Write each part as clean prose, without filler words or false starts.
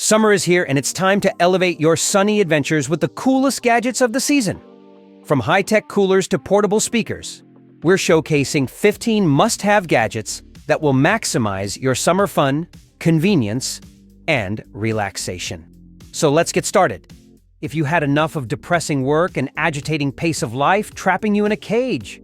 Summer is here and it's time to elevate your sunny adventures with the coolest gadgets of the season. From high-tech coolers to portable speakers, we're showcasing 15 must-have gadgets that will maximize your summer fun, convenience, and relaxation. So let's get started. If you had enough of depressing work and agitating pace of life trapping you in a cage,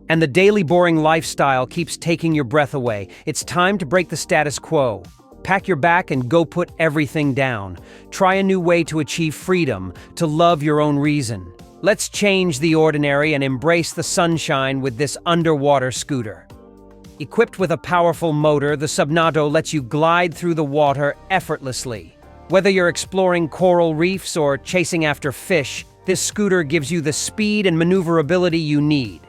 and the daily boring lifestyle keeps taking your breath away, it's time to break the status quo. Pack your bag and go put everything down. Try a new way to achieve freedom, to love your own reason. Let's change the ordinary and embrace the sunshine with this underwater scooter. Equipped with a powerful motor, the Subnado lets you glide through the water effortlessly. Whether you're exploring coral reefs or chasing after fish, this scooter gives you the speed and maneuverability you need.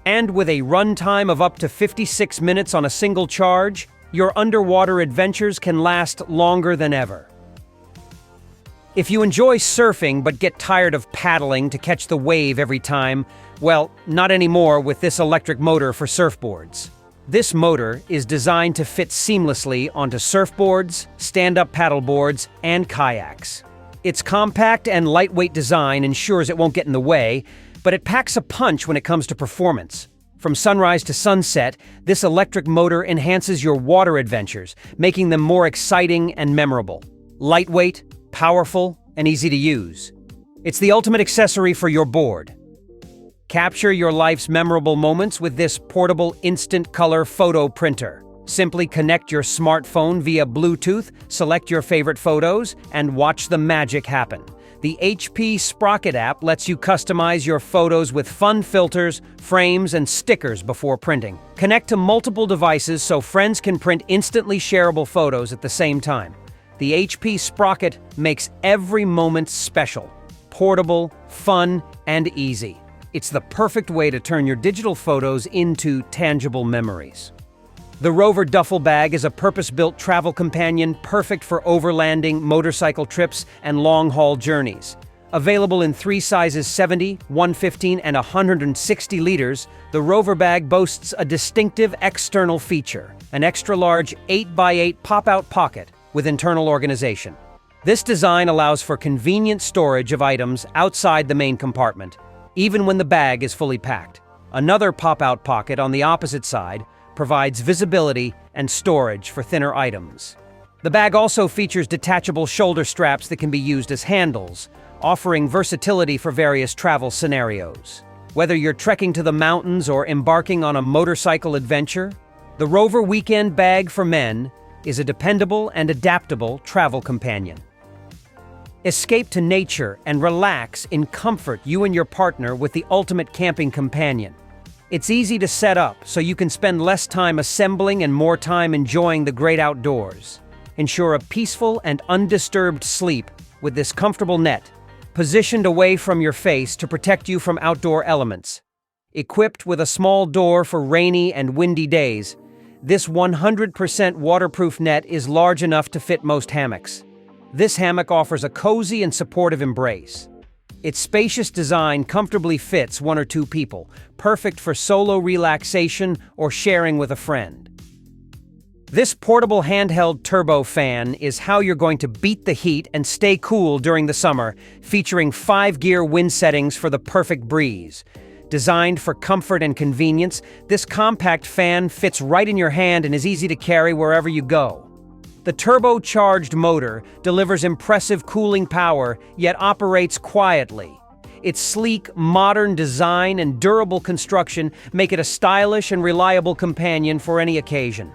And with a runtime of up to 56 minutes on a single charge, your underwater adventures can last longer than ever. If you enjoy surfing but get tired of paddling to catch the wave every time, well, not anymore with this electric motor for surfboards. This motor is designed to fit seamlessly onto surfboards, stand-up paddleboards, and kayaks. Its compact and lightweight design ensures it won't get in the way, but it packs a punch when it comes to performance. From sunrise to sunset, this electric motor enhances your water adventures, making them more exciting and memorable. Lightweight, powerful, and easy to use. It's the ultimate accessory for your board. Capture your life's memorable moments with this portable instant color photo printer. Simply connect your smartphone via Bluetooth, select your favorite photos, and watch the magic happen. The HP Sprocket app lets you customize your photos with fun filters, frames, and stickers before printing. Connect to multiple devices so friends can print instantly shareable photos at the same time. The HP Sprocket makes every moment special, portable, fun, and easy. It's the perfect way to turn your digital photos into tangible memories. The Rover duffel bag is a purpose-built travel companion perfect for overlanding, motorcycle trips, and long-haul journeys. Available in 3 sizes 70, 115, and 160 liters, the Rover bag boasts a distinctive external feature, an extra-large 8x8 pop-out pocket with internal organization. This design allows for convenient storage of items outside the main compartment, even when the bag is fully packed. Another pop-out pocket on the opposite side provides visibility and storage for thinner items. The bag also features detachable shoulder straps that can be used as handles, offering versatility for various travel scenarios. Whether you're trekking to the mountains or embarking on a motorcycle adventure, the Rover Weekend Bag for Men is a dependable and adaptable travel companion. Escape to nature and relax in comfort, you and your partner, with the ultimate camping companion. It's easy to set up, so you can spend less time assembling and more time enjoying the great outdoors. Ensure a peaceful and undisturbed sleep with this comfortable net, positioned away from your face to protect you from outdoor elements. Equipped with a small door for rainy and windy days, this 100% waterproof net is large enough to fit most hammocks. This hammock offers a cozy and supportive embrace. Its spacious design comfortably fits 1 or 2 people, perfect for solo relaxation or sharing with a friend. This portable handheld turbo fan is how you're going to beat the heat and stay cool during the summer, featuring 5-gear wind settings for the perfect breeze. Designed for comfort and convenience, this compact fan fits right in your hand and is easy to carry wherever you go. The turbocharged motor delivers impressive cooling power, yet operates quietly. Its sleek, modern design and durable construction make it a stylish and reliable companion for any occasion.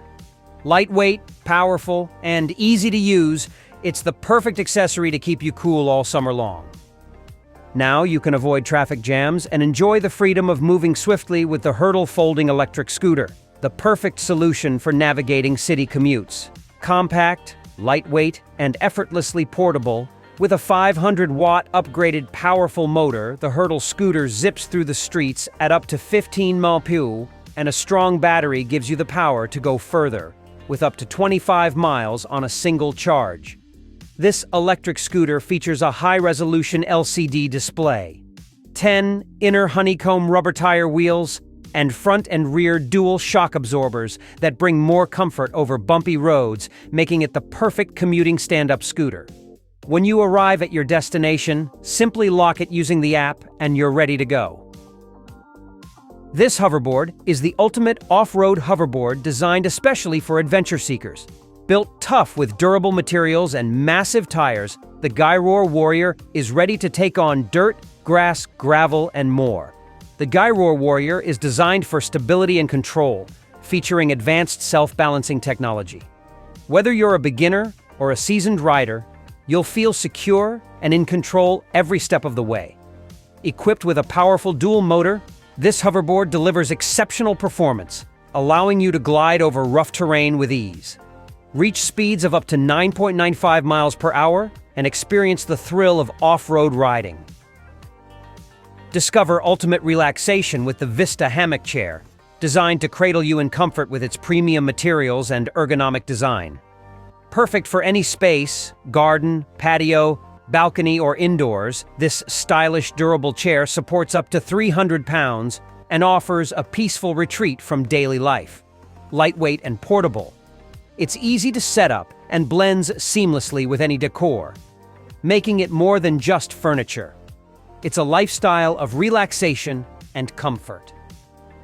Lightweight, powerful, and easy to use, it's the perfect accessory to keep you cool all summer long. Now you can avoid traffic jams and enjoy the freedom of moving swiftly with the Hurtle folding electric scooter, the perfect solution for navigating city commutes. Compact, lightweight, and effortlessly portable, with a 500-watt upgraded powerful motor, the Hurtle scooter zips through the streets at up to 15 mph, and a strong battery gives you the power to go further, with up to 25 miles on a single charge. This electric scooter features a high-resolution LCD display, 10 inner honeycomb rubber tire wheels, and front and rear dual shock absorbers that bring more comfort over bumpy roads, making it the perfect commuting stand-up scooter. When you arrive at your destination, simply lock it using the app and you're ready to go. This hoverboard is the ultimate off-road hoverboard designed especially for adventure seekers. Built tough with durable materials and massive tires, the Gyroor Warrior is ready to take on dirt, grass, gravel, and more. The Gyroor Warrior is designed for stability and control, featuring advanced self-balancing technology. Whether you're a beginner or a seasoned rider, you'll feel secure and in control every step of the way. Equipped with a powerful dual motor, this hoverboard delivers exceptional performance, allowing you to glide over rough terrain with ease. Reach speeds of up to 9.95 miles per hour and experience the thrill of off-road riding. Discover ultimate relaxation with the VISTA Hammock chair, designed to cradle you in comfort with its premium materials and ergonomic design. Perfect for any space, garden, patio, balcony, or indoors, this stylish, durable chair supports up to 300 pounds and offers a peaceful retreat from daily life. Lightweight and portable, it's easy to set up and blends seamlessly with any decor, making it more than just furniture. It's a lifestyle of relaxation and comfort.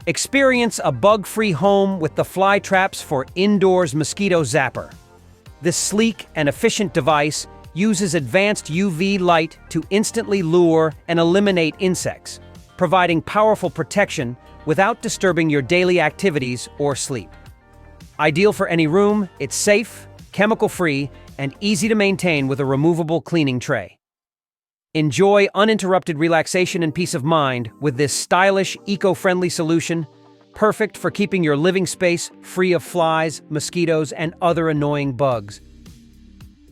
Experience a bug-free home with the fly traps for indoors mosquito zapper. This sleek and efficient device uses advanced UV light to instantly lure and eliminate insects, providing powerful protection without disturbing your daily activities or sleep. Ideal for any room, it's safe, chemical-free, and easy to maintain with a removable cleaning tray. Enjoy uninterrupted relaxation and peace of mind with this stylish, eco-friendly solution, perfect for keeping your living space free of flies, mosquitoes, and other annoying bugs.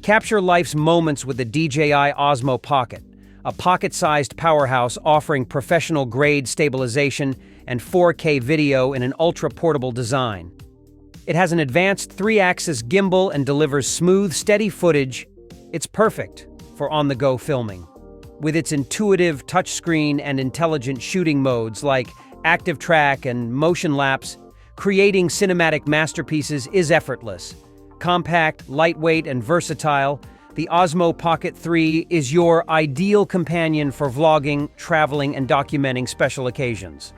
Capture life's moments with the DJI Osmo Pocket, a pocket-sized powerhouse offering professional-grade stabilization and 4K video in an ultra-portable design. It has an advanced 3-axis gimbal and delivers smooth, steady footage. It's perfect for on-the-go filming. With its intuitive touchscreen and intelligent shooting modes like Active Track and Motion Lapse, creating cinematic masterpieces is effortless. Compact, lightweight, and versatile, the Osmo Pocket 3 is your ideal companion for vlogging, traveling, and documenting special occasions.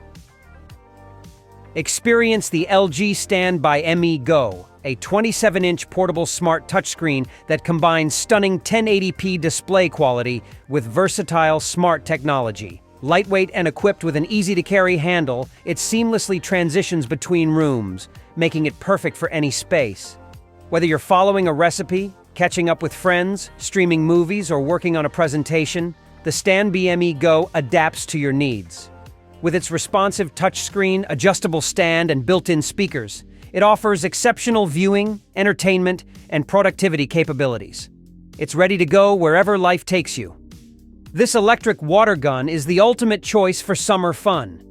Experience the LG StanbyME Go, a 27-inch portable smart touchscreen that combines stunning 1080p display quality with versatile smart technology. Lightweight and equipped with an easy-to-carry handle, it seamlessly transitions between rooms, making it perfect for any space. Whether you're following a recipe, catching up with friends, streaming movies, or working on a presentation, the StanbyME Go adapts to your needs. With its responsive touchscreen, adjustable stand, and built-in speakers, it offers exceptional viewing, entertainment, and productivity capabilities. It's ready to go wherever life takes you. This electric water gun is the ultimate choice for summer fun.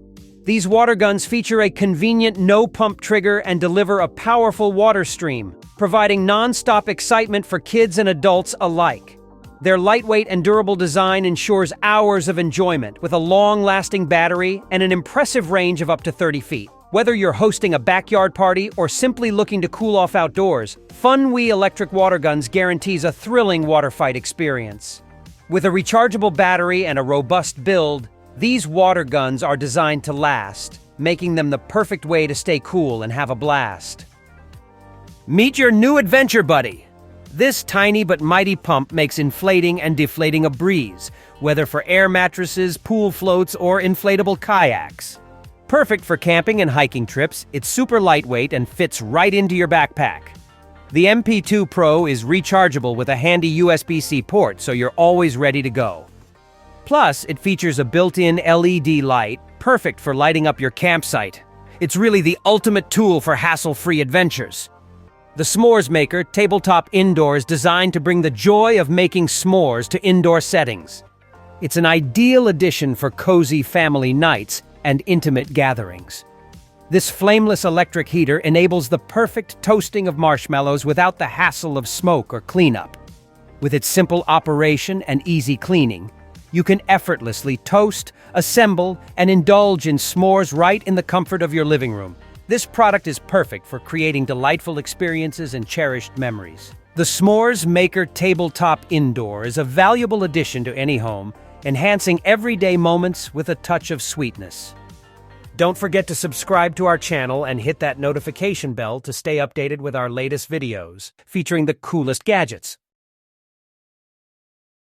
These water guns feature a convenient no-pump trigger and deliver a powerful water stream, providing non-stop excitement for kids and adults alike. Their lightweight and durable design ensures hours of enjoyment with a long-lasting battery and an impressive range of up to 30 feet. Whether you're hosting a backyard party or simply looking to cool off outdoors, FunWee electric water guns guarantees a thrilling water fight experience. With a rechargeable battery and a robust build, these water guns are designed to last, making them the perfect way to stay cool and have a blast. Meet your new adventure buddy. This tiny but mighty pump makes inflating and deflating a breeze, whether for air mattresses, pool floats, or inflatable kayaks. Perfect for camping and hiking trips, it's super lightweight and fits right into your backpack. The MP2 Pro is rechargeable with a handy USB-C port, so you're always ready to go. Plus, it features a built-in LED light, perfect for lighting up your campsite. It's really the ultimate tool for hassle-free adventures. The Smores Maker Tabletop Indoor is designed to bring the joy of making s'mores to indoor settings. It's an ideal addition for cozy family nights and intimate gatherings. This flameless electric heater enables the perfect toasting of marshmallows without the hassle of smoke or cleanup. With its simple operation and easy cleaning, You can effortlessly toast, assemble, and indulge in s'mores right in the comfort of your living room. This product is perfect for creating delightful experiences and cherished memories. The S'mores Maker Tabletop Indoor is a valuable addition to any home, enhancing everyday moments with a touch of sweetness. Don't forget to subscribe to our channel and hit that notification bell to stay updated with our latest videos featuring the coolest gadgets.